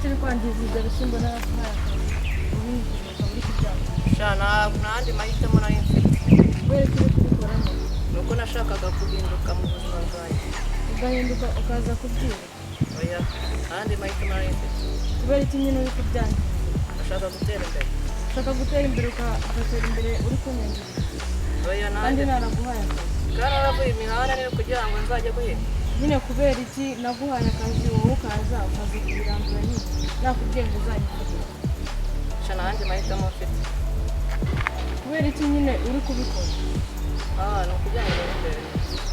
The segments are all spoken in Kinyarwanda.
kiri kwangiza ibyo bishyimbo n'abahaye muri kubyanga shana nandi mahitamo nari mfite kubera ko uri kubikoramo nuko nashakaga kuhinduka mu buzima bwanjye ugahinduka ukaza kubwira oya nandi mahitamo nari mfite kubera iki nyine uri kubyangiza nashaka gutera imbere ugatera imbere uri kunyangiriza oya kandi naraguhaye akazi kandi naravuye imihanda rero kugira ngo nzajye guhinga nyine kubera iki naguhaye akazi wowe ukaza kubirandura nyine nakubwiye ngo uzanyifashe shana nandi mahitamo mfite kubera iki nyine uri kubikora ni ukugira ngo utere imbere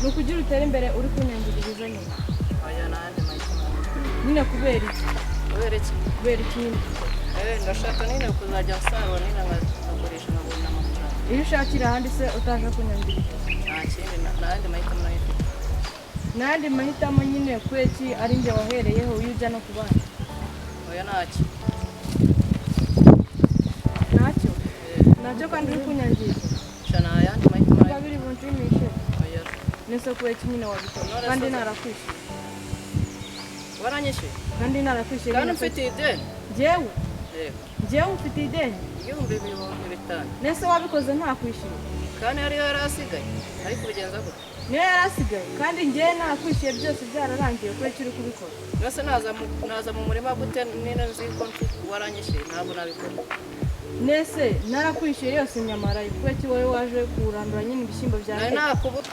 ni ukugira utere imbere uri kunyangiriza nyine oya nandi mahitamo nyine kubera iki nyine ndashaka nyine kuzajya nsarura nyine nkagurisha nkabona amafaranga iyo ushakira ahandi se utaje kunyangiriza nta kindi n'andi mahitamo nayo mfite n'andi mahitamo nyine kubera iki ari njye wahereyeho iyo ujya no ku bana oya ntacyo nacyo kandi uri kunyangiriza shana ayandi mahitamo nayo kabiri bunshimishe oya nese kubera iki nyine wabikora kandi narakwishyuye waranyishyuye kandi narakwishyuye kandi mfite ideni njyewe mfite ideni ibihumbi 5,000 nese wabikoze ntakwishyuye kandi hariyo yarasigaye ariko ubigenza gute niyo yarasigaye kandi njyewe nakwishyuye byose byararangiye kubera icyo uri kubikora yose naza mu murima gute nina nzi ko waranyishyuye ntabwo nabikora nese narakwishyuye yose nyamara kubera iki wowe waje kurandura nyine ibishyimbo byawe nakubuta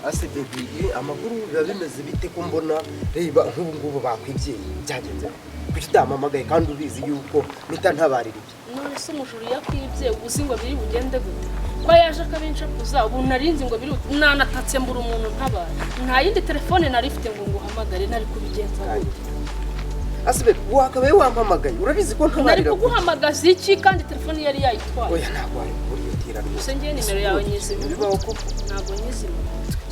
ase baby amakuru biba bimeze bite ko mbona reba nk'ubu ngubu bakwibye byagenze kuki utamamagaye kandi ubizi yuko mpita ntabarira iki none se umujuru yakwibye ubuzi ngo biri bugende gute ko yaje akabinshakuza ubu narinzi ngo biri nanatatse mbura umuntu ntabara nta yindi telefone nari ifite ngo nguhamagare nari kubigenza gute ase baby wakabaye wampamagaye urabizi ko ntabarira nari kuguhamagaza iki kandi telefone yari yayitwaye oya ntabwo ari kuriyotira gusa ngiye nimero yawe nyizima bibaho koko ntabwo nyizima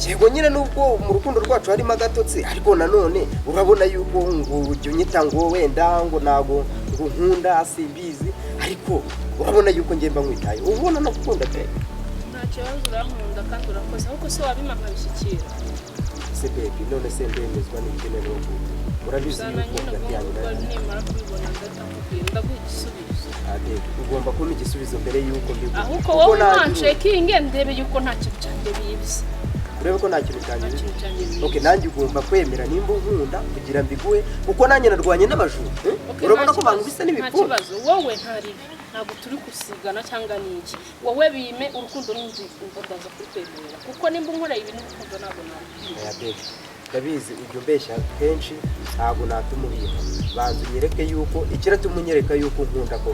yego nyine nubwo mu rukundo rwacu harimo agatotsi ariko nanone urabona yuko ngo ujya unyita ngo wenda ngo ntabwo ngo nkunda simbizi ariko urabona yuko ngemba nkwitaye ubona no gukunda pe nta kibazo urankunda kandi urakoze ahubwo se wabima nkabishyikira se baby none se ndemezwa n'ibyo rero urabizi yuko ndabyanyu nimara kubibona ndaguha igisubizo ugomba kumpa igisubizo mbere yuko mbibona ahubwo wowe ntanshekinge ndebe yuko nta kintu cyanjye bibye urebe ko nta kintu cyanjye okay nanjye ugomba kwemera nimba unkunda kugira mbiguhe kuko nanjye narwanye n'abajura urabona ko bangubise n'ibipfu nta kibazo wowe ntaribi ntabwo turi kusigana cyangwa niki wowe bime urukundo n'inzi ndaza kukwemerera kuko nimba unkoreye ibintu urukundo ntabwo nabwiye ndabizi ibyo mbeshya kenshi ntabwo natumuhiye banza unyereke yuko ikiratuma unyereka yuko nkunda ko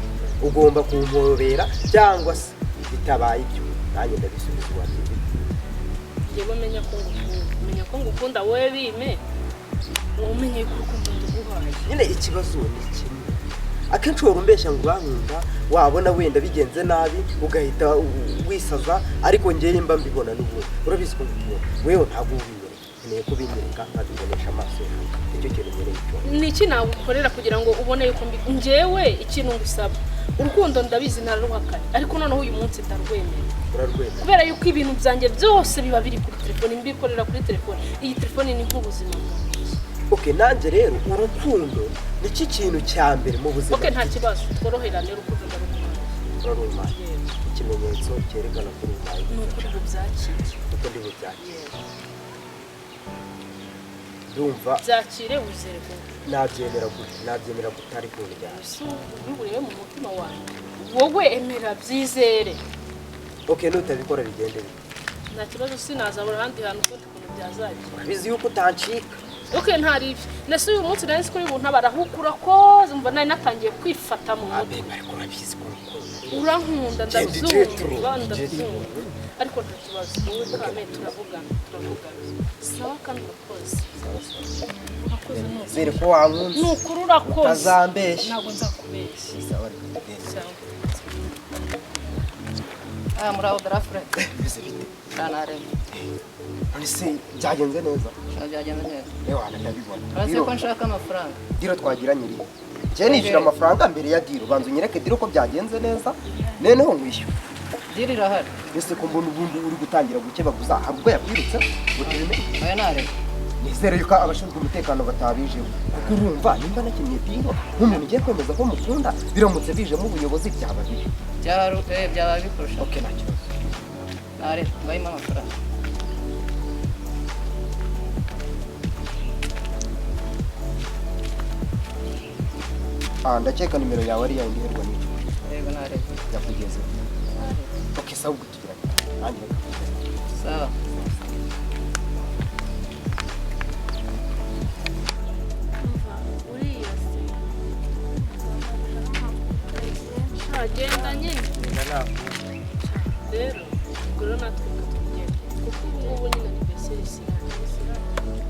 ugomba kumpobera cyangwa se bitabaye ibyo nanjye ndabisubiza uwatubye yewe menya ko ngukunda wowe bime umenye ko urukundo nduguhaye nyine ikibazo ni kimwe akenshi wari umbeshya ngo urankunda wabona wenda bigenze nabi ugahita wisaza ariko njyewe mba mbibona n'ubundi urabizi ko ngukunda wewe ntabwo ubinyereka nkeneye kubinyereka nkabibonesha amaso nicyo kintu nyereye cyo niki nagukorera kugira ngo ubone yuko njyewe ikintu ngusaba urukundo ndabizi nararuhakanye ariko noneho uyu munsi ndarwemera kubera yuko ibintu byanjye byose biba biri kuri telefone mbikorera kuri telefone iyi telefone ni nk'ubuzima okay nanjye rero urukundo niki kintu cya mbere mu buzima okay nta kibazo tworoherane urukundo ndarumana ikimenyetso cyerekana ko urubaye nuko byakire uko ndi bubyakire ndumva byakire wizere ko nabyemera gutari kunjyana ngurebe mu mutima wawe wowe emera byizere okay nutabikora bigende nta kibazo sinazabura ahandi hantu ukundi kuntu byazagira bizi yuko utancika okay ntaribi nese uyu munsi nari sikuri buntu barahukura ko mva nari natangiye kwifata mu mutwe ariko urabizi ko urankunda ndabyumva ariko nta kibazo wowe kame turavugana sawa kandi urakoze zere ko wankunze nukuri urakoze utazambeshya ntabwo nzakubeshya sawa muraho darafure bize bite kanare ese byagenze neza byagenze neza yewe ndabibona uraze ko nshaka amafaranga diro twagiranye iri njye nishyura amafaranga mbere ya diro banza unyereke diro ko byagenze neza noneho nkwishyura diri irahari. Ese ko mbona ubundi uri gutangira gukebaguza hari ubwo yakwirutse urebe Oya nare. nizere yuko abashinzwe umutekano batabijeho kuko urumva nimba nakinnye diro nk'umuntu ugiye kwemeza ko mukunda biramutse bijemo ubuyobozi byaba bibi Byaba bikurusha. okay nta kibazo Nare, ngayima amafaranga. ndakeka nimero yawe ari yawe ndiherwa n'icyo Yego nare. yakugeze okay sawa ubwo tugiranye nanjye Sawa. uriya se agenda nyine rero ubwo rero natwe tugenda kuko ubu ngubu nyine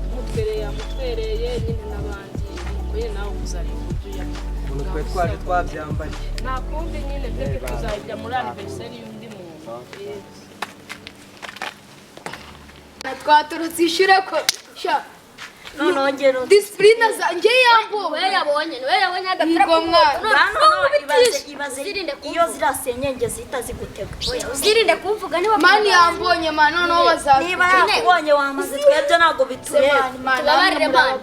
anniversaire yamutwereye nyine n'abandi mwe nawe uzareba uburyo umuntu twe twaje twabyambaye nta kundi nyine twebwe tuzajya muri anniversaire y'undi muntu twaturutse ishyura ko sha nongera disipurine zanjye yambuwe we yabonye agatara ibaze iyo zirasenyenge zihita zigutega uzirinde kumvuga niba mani yambonye mani noneho bazaza niba yakubonye wamaze twebwe ntabwo bitureba tubabarire mani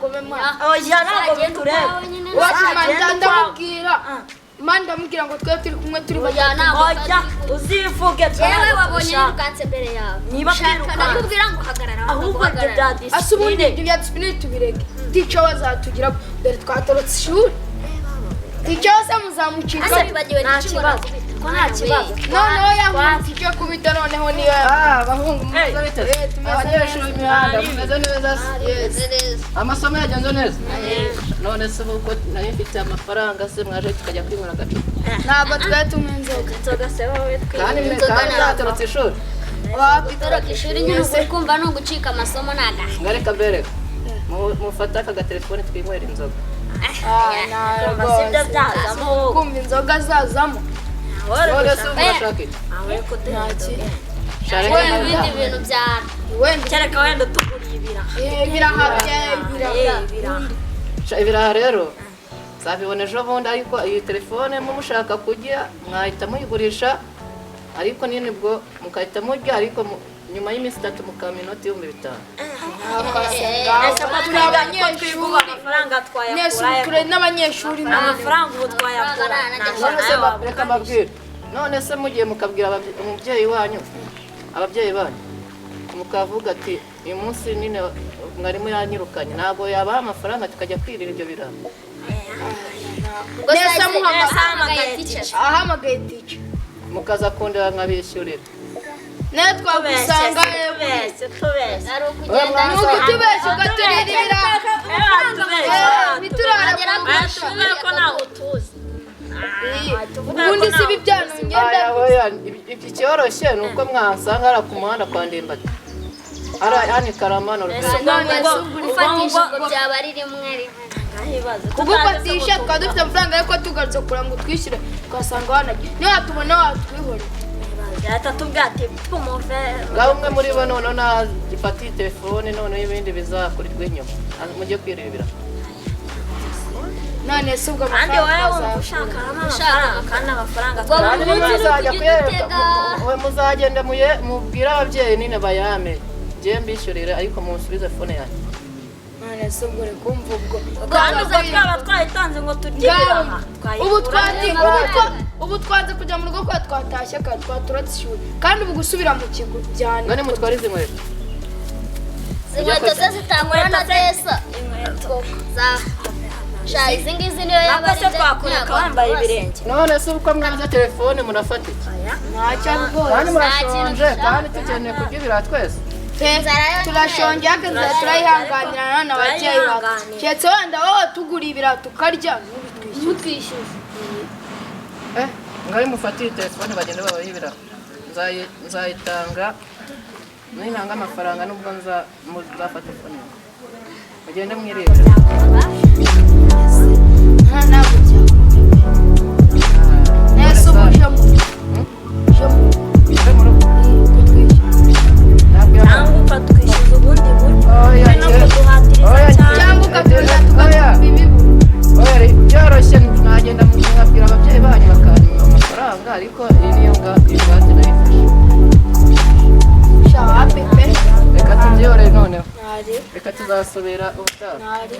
oya ntabwo bitureba wacu mani ndamubwira mani ndamubwira ngo twe turi kumwe turi bajyana oya uzivuge yewe wabonye nirukanse mbere yawe niba ndakubwira ngo hagarara ahubwo ibyo bya ase ubundi disipurine ibyo bya disipurine tubireke tica bazatugira dore twatorotse ishuri tica wese muzamucika ase bibagiwe nta kibazo ko nta kibazo noneho yankubita icyo kubita noneho niyo Bahungu muze bite. Abanyeshuri b'imihanda mumeze neza. Amasomo yagenze neza. None se uko nari mfite amafaranga se mwaje tukajya kwinywera agacupa. ntabwo twari tumwe inzoga inzoga se wowe Kandi mwatorotse ishuri. toroka ishuri nyine uri kumva ni ugucika amasomo naga Ngareka bereka. Mufata aka gatelefone twinywera inzoga. sibyo byazamo kumva inzoga zazamo None se urashaka iki? Shareka wowe ibindi bintu byara wenda kereka wenda tuguriye ibiraha ibiraha rero zabibona ejo bundi ariko iyi telefone mushaka kujya mwahita muyigurisha ariko nini bwo mukahita mujya ariko nyuma y'iminsi 3 mukama inoti 5,000 turi abanyeshuri amafaranga twayakura turi n'abanyeshuri amafaranga ubu twayakura reka mbabwire none se mugiye mukabwira umubyeyi wanyu ababyeyi banyu mukavuga ati uyu munsi nine mwarimu yanyirukanye ntabwo yabaha amafaranga tukajya kwirira ibyo biraha neza ahamagaye teacher ahamagaye tica mukaza kundera nkabishyurira nawe twagusanga tubeshye ari ukugenda ni ukutubeshya ugaturira ibiraha ntiturara ko ntabwo tuzi ubundi si ibi byano ngenda icyoroshye ni uko mwansanga hariya ku muhanda kwa ndimbati hano i karamano ufatisha ngo byaba ari rimwe kugufatisha twaba dufite amafaranga ariko tugarutse kugira ngo twishyure twasanga wanagiye niba watubona watwihorera leta tubwate tumuve ngaho umwe muri bo none nagifatiye telefone noneho ibindi bizakurirwa inyuma mujye kwirebera none se ubwo kandi wowe amafaranga wumva ushaka amafaranga kandi amafaranga kandi muzajya kuyereka muzagenda mubwire ababyeyi nine bayame ngiye mbishyurira ariko munsubize fone yanjye none se ubwo reka umva ubwo kandi uza twaba twayitanze ngo turye ibiraha ubu twanze kujya mu rugo kwa twatashye kandi twaturutse ishuri kandi ubu gusubira mu kigo byane none mutware izi nkweto inkweto ze zitangura na desa sha izi ngizi niyo yaba nako se twakureka wambaye ibirenge none se uko mwabuze telefone murafata iki ntacyo rwose kandi murashonje kandi tukeneye kurya ibiraha twese turashonje ariko inzara turayihanganira none ababyeyi bacu keretse wenda wowe tuguriye ibiraha tukarya ntutwishyuze ngaho mufatiye telefone bagenda babaha ibiraha nzayitanga nintanga amafaranga nubwo nzafata fone mugende mwirebera ntabwo nese ubu uje mu cyangwa ukatwishyuza ubundi buryo no kuduhatiriza cyane cyangwa ukatuza tukabibibu byoroshye mwagenda mukabwira ababyeyi banyu bakanywa amafaranga ariko iyi niyo ngwate nayifashe tuzasubira ubutaha ntari